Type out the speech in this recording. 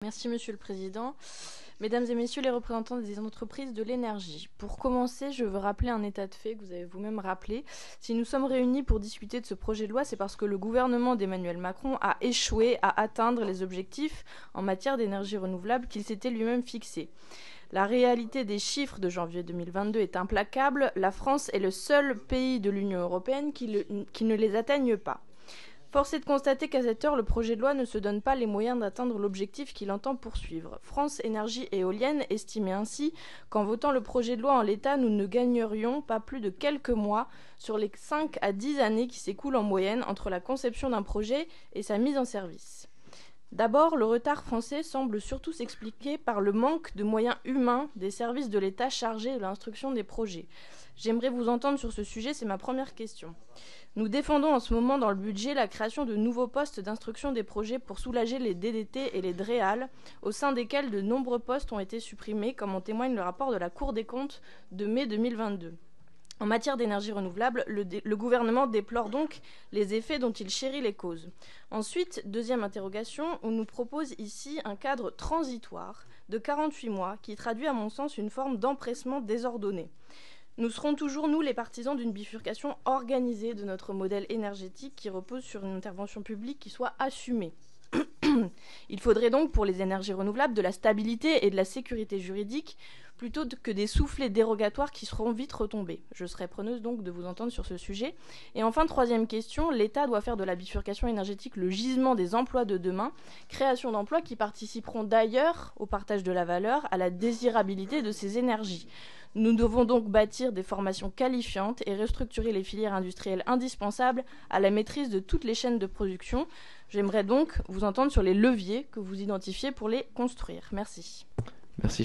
Merci Monsieur le Président. Mesdames et Messieurs les représentants des entreprises de l'énergie, pour commencer, je veux rappeler un état de fait que vous avez vous-même rappelé. Si nous sommes réunis pour discuter de ce projet de loi, c'est parce que le gouvernement d'Emmanuel Macron a échoué à atteindre les objectifs en matière d'énergie renouvelable qu'il s'était lui-même fixés. La réalité des chiffres de janvier 2022 est implacable. La France est le seul pays de l'Union européenne qui ne les atteigne pas. Force est de constater qu'à cette heure, le projet de loi ne se donne pas les moyens d'atteindre l'objectif qu'il entend poursuivre. France Énergie Éolienne estimait ainsi qu'en votant le projet de loi en l'état, nous ne gagnerions pas plus de quelques mois sur les 5 à 10 années qui s'écoulent en moyenne entre la conception d'un projet et sa mise en service. D'abord, le retard français semble surtout s'expliquer par le manque de moyens humains des services de l'État chargés de l'instruction des projets. J'aimerais vous entendre sur ce sujet, c'est ma première question. Nous défendons en ce moment dans le budget la création de nouveaux postes d'instruction des projets pour soulager les DDT et les DREAL, au sein desquels de nombreux postes ont été supprimés, comme en témoigne le rapport de la Cour des comptes de mai 2022. En matière d'énergie renouvelable, le gouvernement déplore donc les effets dont il chérit les causes. Ensuite, deuxième interrogation, on nous propose ici un cadre transitoire de 48 mois qui traduit à mon sens une forme d'empressement désordonné. Nous serons toujours, nous, les partisans d'une bifurcation organisée de notre modèle énergétique qui repose sur une intervention publique qui soit assumée. Il faudrait donc pour les énergies renouvelables de la stabilité et de la sécurité juridique plutôt que des soufflets dérogatoires qui seront vite retombés. Je serai preneuse donc de vous entendre sur ce sujet. Et enfin, troisième question, l'État doit faire de la bifurcation énergétique le gisement des emplois de demain, création d'emplois qui participeront d'ailleurs au partage de la valeur, à la désirabilité de ces énergies. Nous devons donc bâtir des formations qualifiantes et restructurer les filières industrielles indispensables à la maîtrise de toutes les chaînes de production. J'aimerais donc vous entendre sur les leviers que vous identifiez pour les construire. Merci. Merci.